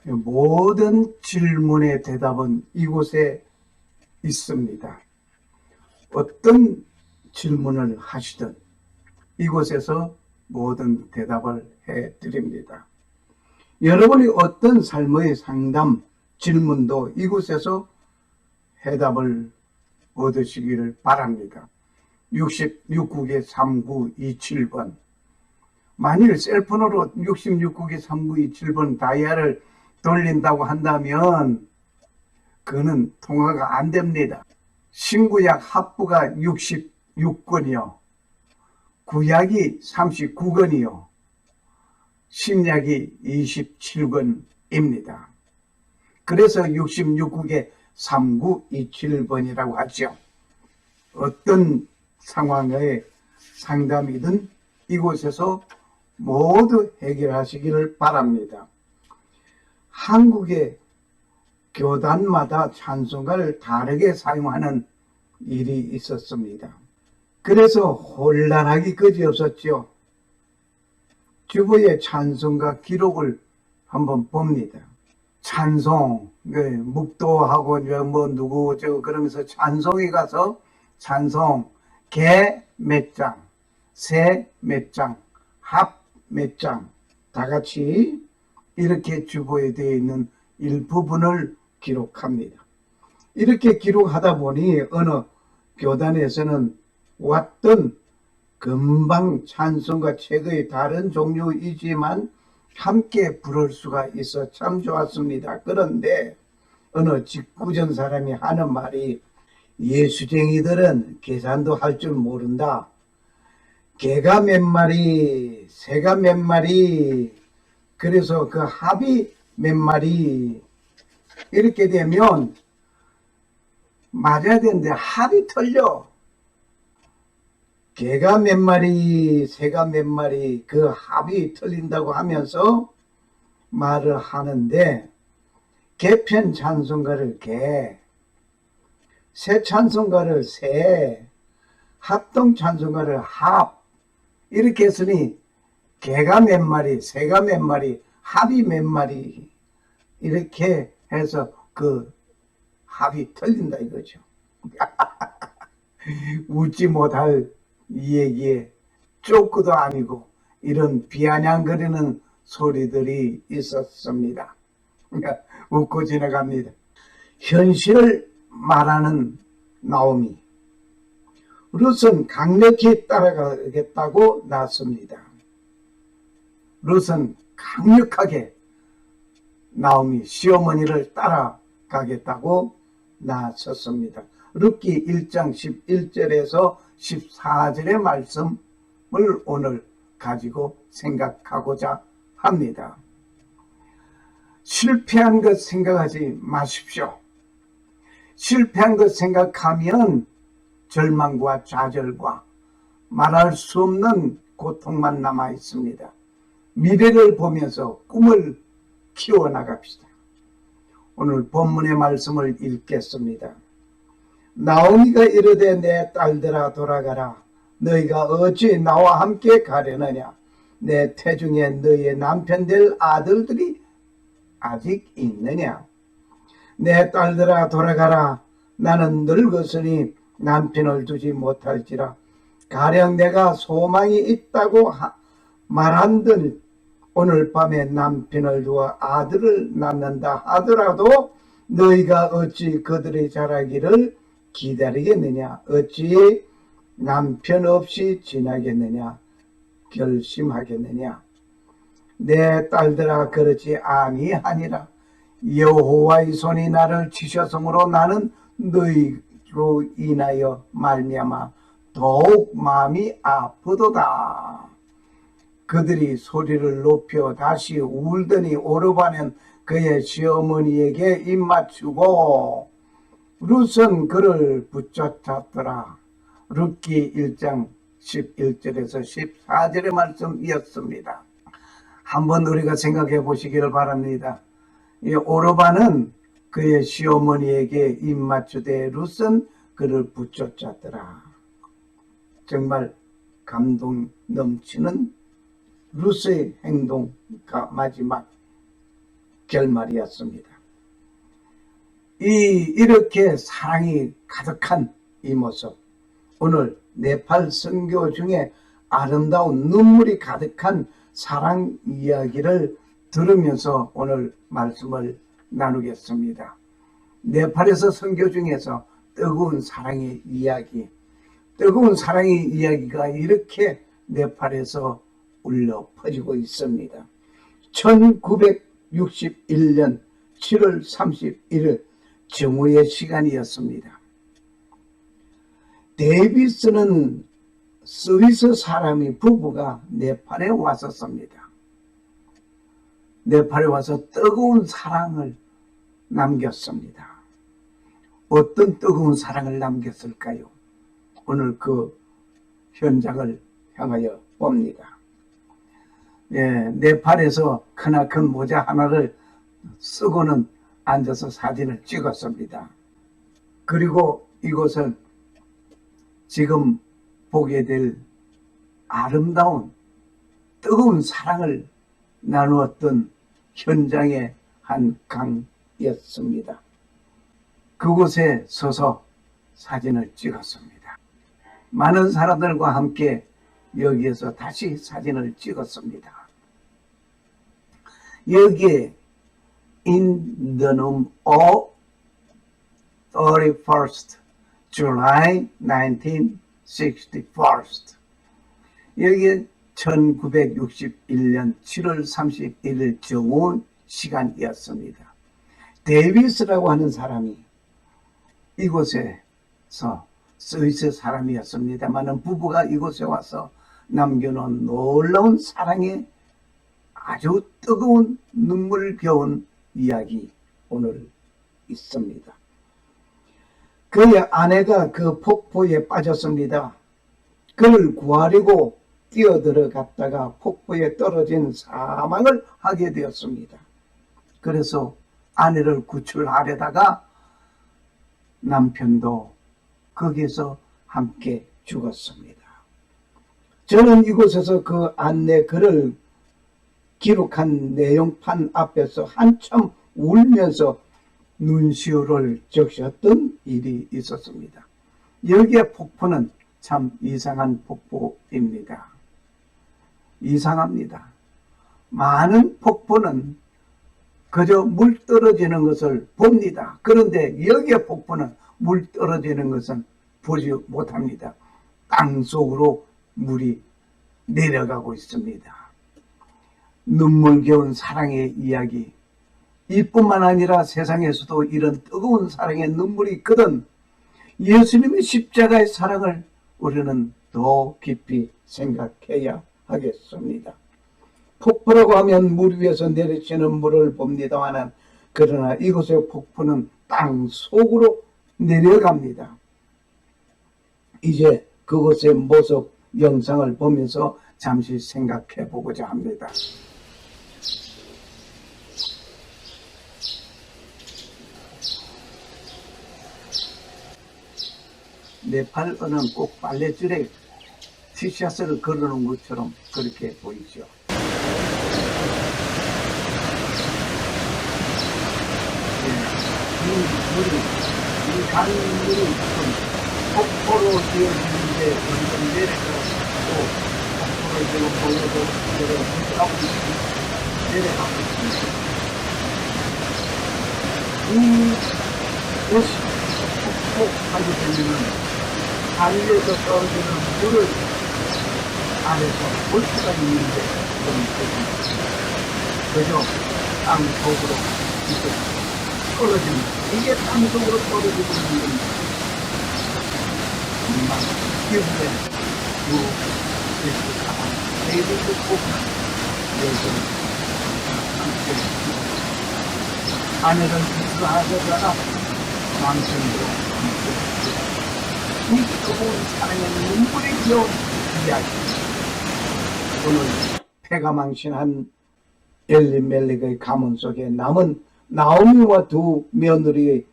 모든 질문의 대답은 이곳에 있습니다. 어떤 질문을 하시든 이곳에서 모든 대답을 해드립니다. 여러분이 어떤 삶의 상담, 질문도 이곳에서 해답을 얻으시기를 바랍니다. 66국에 3927번. 만일 셀폰으로 66국에 3927번 다이얼을 돌린다고 한다면 그는 통화가 안 됩니다. 신구약 합부가 66권이요. 구약이 39권이요. 신약이 27권입니다. 그래서 66국에 3927번이라고 하죠. 어떤 상황의 상담이든 이곳에서 모두 해결하시기를 바랍니다. 한국의 교단마다 찬송가를 다르게 사용하는 일이 있었습니다. 그래서 혼란하기 그지없었죠. 주보의 찬송가 기록을 한번 봅니다. 찬송, 묵도하고 뭐 누구 그러면서 찬송에 가서 찬송 개 몇 장, 새 몇 장, 합 몇 장 다 같이 이렇게 주보에 되어 있는 일부분을 기록합니다. 이렇게 기록하다 보니 어느 교단에서는 왔던 금방 찬송과 책의 다른 종류이지만 함께 부를 수가 있어 참 좋았습니다. 그런데 어느 직구전 사람이 하는 말이 예수쟁이들은 계산도 할 줄 모른다. 개가 몇 마리, 새가 몇 마리, 그래서 그 합이 몇 마리 이렇게 되면 맞아야 되는데 합이 틀려. 개가 몇 마리, 새가 몇 마리 그 합이 틀린다고 하면서 말을 하는데 개편 찬송가를 개, 새 찬송가를 새, 합동 찬송가를 합 이렇게 했으니 개가 몇 마리, 새가 몇 마리, 합이 몇 마리 이렇게 해서 그 합이 틀린다 이거죠. 웃지 못할 이 얘기에 쪼크도 아니고 이런 비아냥거리는 소리들이 있었습니다. 웃고 지나갑니다. 현실을 말하는 나오미. 룻은 강력히 따라가겠다고 나섭니다. 룻은 강력하게 나오미 시어머니를 따라가겠다고 나섰습니다. 룻기 1장 11절에서 14절의 말씀을 오늘 가지고 생각하고자 합니다. 실패한 것 생각하지 마십시오. 실패한 것 생각하면 절망과 좌절과 말할 수 없는 고통만 남아 있습니다. 미래를 보면서 꿈을 키워나갑시다. 오늘 본문의 말씀을 읽겠습니다. 나오미가 이르되 내 딸들아 돌아가라. 너희가 어찌 나와 함께 가려느냐. 내 태중에 너희의 남편 될 아들들이 아직 있느냐. 내 딸들아 돌아가라. 나는 늙었으니 남편을 두지 못할지라. 가령 내가 소망이 있다고 말한들 오늘 밤에 남편을 두어 아들을 낳는다 하더라도 너희가 어찌 그들의 자라기를 기다리겠느냐. 어찌 남편 없이 지나겠느냐. 결심하겠느냐. 내 딸들아 그렇지 아니하니라. 여호와의 손이 나를 치셨으므로 나는 너희로 인하여 말미암아 더욱 마음이 아프도다. 그들이 소리를 높여 다시 울더니 오르바는 그의 시어머니에게 입맞추고 룻은 그를 붙잡았더라. 룻기 1장 11절에서 14절의 말씀이었습니다. 한번 우리가 생각해 보시기를 바랍니다. 이 오르바는 그의 시어머니에게 입맞추되 룻은 그를 붙잡았더라. 정말 감동 넘치는 룻의 행동 마지막 결말이었습니다. 이렇게 사랑이 가득한 이 모습, 오늘 네팔 선교 중에 아름다운 눈물이 가득한 사랑 이야기를 들으면서 오늘 말씀을 나누겠습니다. 네팔에서 선교 중에서 뜨거운 사랑의 이야기, 뜨거운 사랑의 이야기가 이렇게 네팔에서 울려 퍼지고 있습니다. 1961년 7월 31일 정오의 시간이었습니다. 데이비스는 스위스 사람이 부부가 네팔에 왔었습니다. 네팔에 와서 뜨거운 사랑을 남겼습니다. 어떤 뜨거운 사랑을 남겼을까요? 오늘 그 현장을 향하여 봅니다. 네팔에서 크나큰 모자 하나를 쓰고는 앉아서 사진을 찍었습니다. 그리고 이곳은 지금 보게 될 아름다운 뜨거운 사랑을 나누었던 현장의 한 강이었습니다. 그곳에 서서 사진을 찍었습니다. 많은 사람들과 함께 여기에서 다시 사진을 찍었습니다. 여기에 In the name of 31st July 1961 여기에 1961년 7월 31일 정오 시간이었습니다. 데이비스라고 하는 사람이 이곳에서 스위스 사람이었습니다만 부부가 이곳에 와서 남겨놓은 놀라운 사랑의 아주 뜨거운 눈물겨운 이야기 오늘 있습니다. 그의 아내가 그 폭포에 빠졌습니다. 그를 구하려고 뛰어들어갔다가 폭포에 떨어진 사망을 하게 되었습니다. 그래서 아내를 구출하려다가 남편도 거기서 함께 죽었습니다. 저는 이곳에서 그 안내 글을 기록한 내용판 앞에서 한참 울면서 눈시울을 적셨던 일이 있었습니다. 여기에 폭포는 참 이상한 폭포입니다. 이상합니다. 많은 폭포는 그저 물 떨어지는 것을 봅니다. 그런데 여기에 폭포는 물 떨어지는 것은 보지 못합니다. 땅속으로 물이 내려가고 있습니다. 눈물겨운 사랑의 이야기, 이뿐만 아니라 세상에서도 이런 뜨거운 사랑의 눈물이 있거든 예수님의 십자가의 사랑을 우리는 더 깊이 생각해야 하겠습니다. 폭포라고 하면 물 위에서 내리치는 물을 봅니다만 그러나 이곳의 폭포는 땅 속으로 내려갑니다. 이제 그곳의 모습 영상을 보면서 잠시 생각해 보고자 합니다. 네팔어는 꼭 빨래줄에 티셔츠를 걸어놓은 것처럼 그렇게 보이죠. 이 강물이 폭포로 이어지는데 점점 내려가고 폭포를 지금 보여도 내려가고 있습니다. 이것이 폭포까지 되면은 하늘에서 떨어지는 물을 아래서 볼 수가 있는데 그저 땅 속으로 이렇게 떨어집니다. 이게 땅 속으로 떨어지고 있는 겁니다. 정말 기분에 가방 내일도 꼭 내일도 아내를 기술하다가 남편도 이 뜨거운 사랑의 눈물이 겨운 이야기. 오늘 폐가 망신한 엘리멜렉의 가문 속에 남은 나오미와 두 며느리의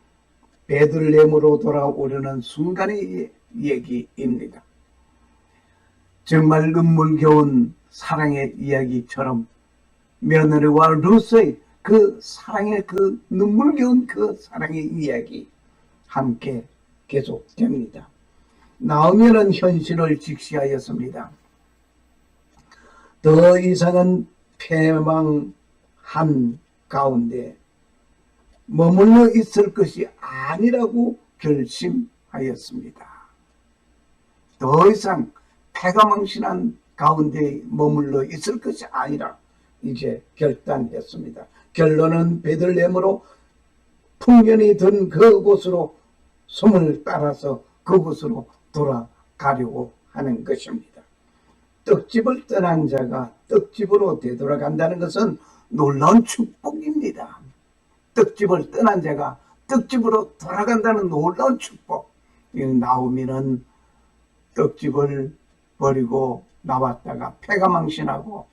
베들레헴으로 돌아오려는 순간의 얘기입니다. 정말 눈물겨운 사랑의 이야기처럼 며느리와 루스의 그 사랑의 그 눈물겨운 그 사랑의 이야기 함께 계속됩니다. 나오미는 현실을 직시하였습니다. 더 이상은 패망한 가운데 머물러 있을 것이 아니라고 결심하였습니다. 더 이상 패가망신한 가운데 머물러 있을 것이 아니라 이제 결단했습니다. 결론은 베들레헴으로 풍년이 든 그곳으로 숨을 따라서 그곳으로 돌아가려고 하는 것입니다. 떡집을 떠난 자가 떡집으로 되돌아간다는 것은 놀라운 축복입니다. 떡집을 떠난 자가 떡집으로 돌아간다는 놀라운 축복. 나오미는 떡집을 버리고 나왔다가 패가망신하고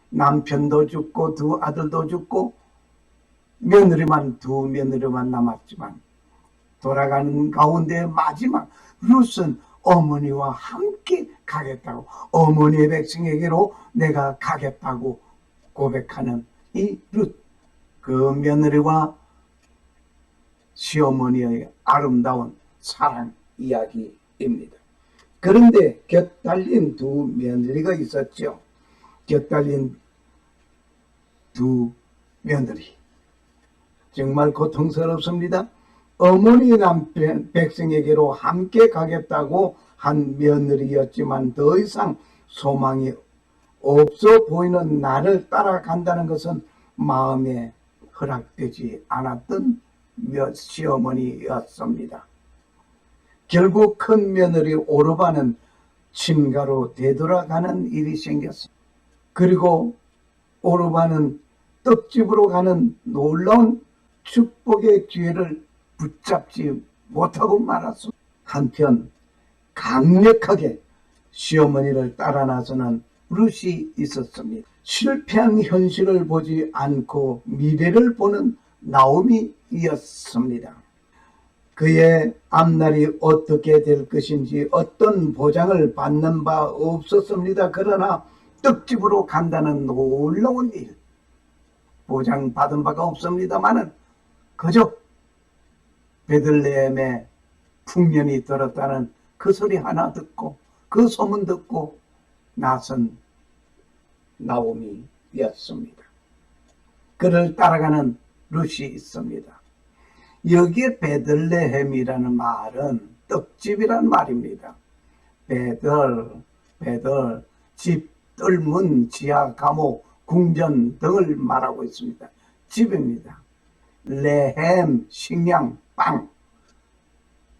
남편도 죽고 두 아들도 죽고 두 며느리만 남았지만 돌아가는 가운데 마지막 룻은 어머니와 함께 가겠다고, 어머니의 백성에게로 내가 가겠다고 고백하는 이 룻, 그 며느리와 시어머니의 아름다운 사랑 이야기입니다. 그런데 곁달린 두 며느리가 있었죠. 곁달린 두 며느리, 정말 고통스럽습니다. 어머니 남편 백성에게로 함께 가겠다고 한 며느리였지만 더 이상 소망이 없어 보이는 나를 따라간다는 것은 마음에 허락되지 않았던 시어머니였습니다. 결국 큰 며느리 오르바는 친가로 되돌아가는 일이 생겼습니다. 그리고 오르바는 떡집으로 가는 놀라운 축복의 기회를 붙잡지 못하고 말았습니다. 한편 강력하게 시어머니를 따라 나서는 룻이 있었습니다. 실패한 현실을 보지 않고 미래를 보는 나오미였습니다. 그의 앞날이 어떻게 될 것인지 어떤 보장을 받는 바 없었습니다. 그러나 떡집으로 간다는 놀라운 일, 보장받은 바가 없습니다마는 그저 베들레헴에 풍년이 들었다는 그 소리 하나 듣고 그 소문 듣고 나선 나오미였습니다. 그를 따라가는 룻이 있습니다. 여기에 베들레헴이라는 말은 떡집이란 말입니다. 베들, 집, 뜰문, 지하, 감옥, 궁전 등을 말하고 있습니다. 집입니다. 레헴, 식량, 빵,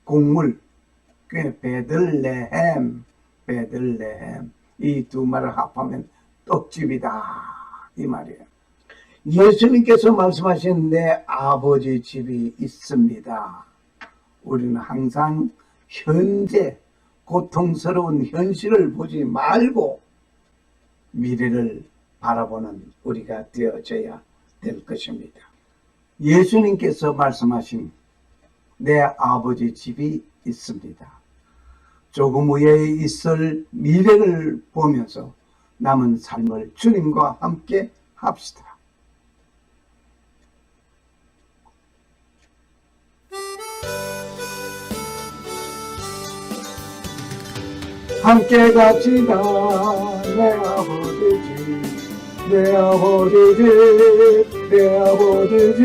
곡물, 베들레헴, 이 두 말을 합하면 떡집이다, 이 말이에요. 예수님께서 말씀하신 내 아버지 집이 있습니다. 우리는 항상 현재 고통스러운 현실을 보지 말고 미래를 바라보는 우리가 되어져야 될 것입니다. 예수님께서 말씀하신 내 아버지 집이 있습니다. 조금 후에 있을 미래를 보면서 남은 삶을 주님과 함께 합시다. 함께 갑시다. 내 아버지 집, 내 아버지 집, 내 아버지 집.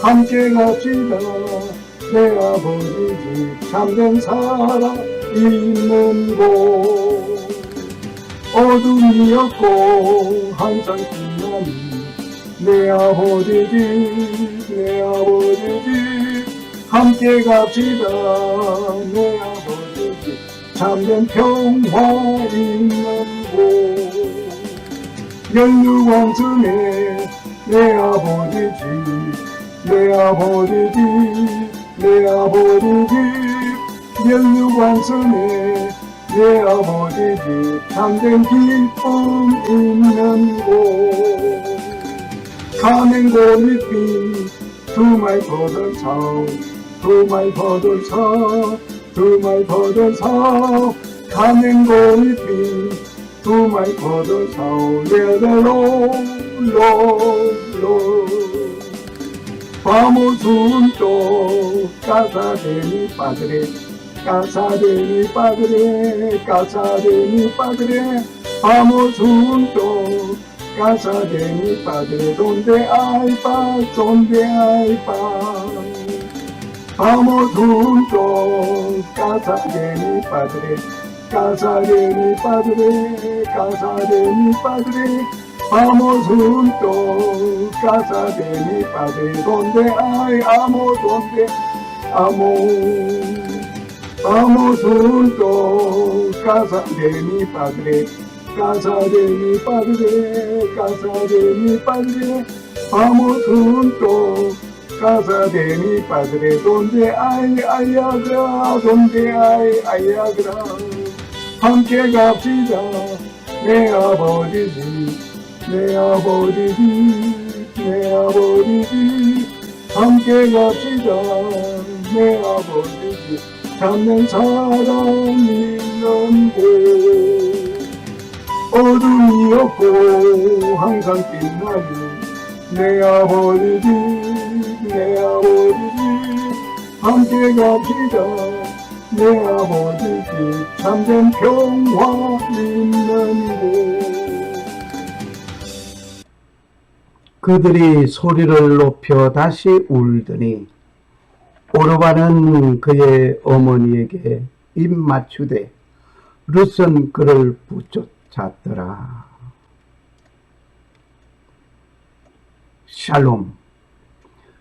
함께 갑시다. 내 아버지 집, 참된 사랑 있는 곳. 어둠이 없고 항상 빛나는 내 아버지 집, 내 아버지 집. 함께 갑시다. 내 아버지 집, 참된 평화 있는 곳. 영육왕성의 내 아버지 집, 내 아버지 집, 내 아버지 집. 영육왕성의 내 아버지 집, 참된 기쁨 있는 곳. 가맹고 밑빈 두말 버들 사, 두말 버들 사, 두말 버들 사. 가맹고 밑빈 두말 버들 사. 레벨로 lo. Vamos juntos, casa de mi padre, casa de mi padre, casa de mi padre. Vamos juntos, casa de mi padre, donde hay paz, donde hay paz. Vamos juntos, casa de mi padre, casa de mi padre, casa de mi padre. Vamos juntos, casa de mi padre, donde hay amor, donde amor. Vamos juntos, casa de mi padre, casa de mi padre, casa de mi padre. Vamos juntos, casa de mi padre, donde hay agra, donde hay agra. 함께 갑시다, 내 아버지지, 내 아버지지, 내 아버지지. 함께 갑시다, 내 아버지지, 참는 사람 있는 곳. 어둠이 없고 항상 빛나는 내 아버지지, 내 아버지지. 함께 갑시다, 내 아버지지, 참된 평화 있는 곳. 그들이 소리를 높여 다시 울더니 오르바는 그의 어머니에게 입 맞추되 룻은 그를 붙쫓았더라. 샬롬.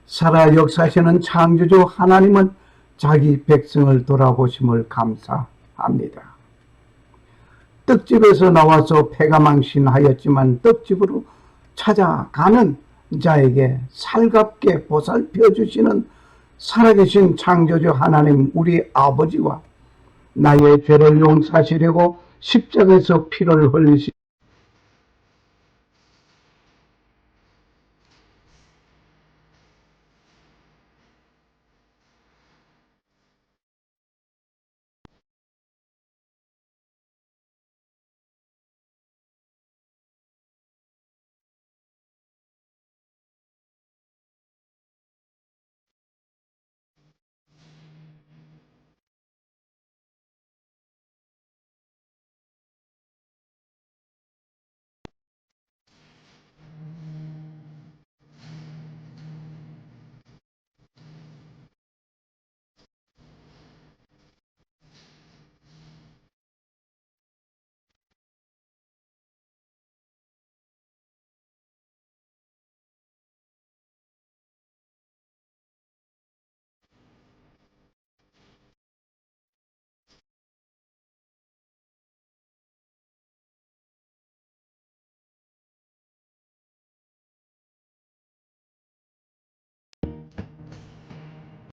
살아 역사하시는 창조주 하나님은 자기 백성을 돌아보심을 감사합니다. 떡집에서 나와서 패가망신하였지만 떡집으로 찾아가는 자에게 살갑게 보살펴 주시는 살아계신 창조주 하나님, 우리 아버지와 나의 죄를 용서하시려고 십자가에서 피를 흘리시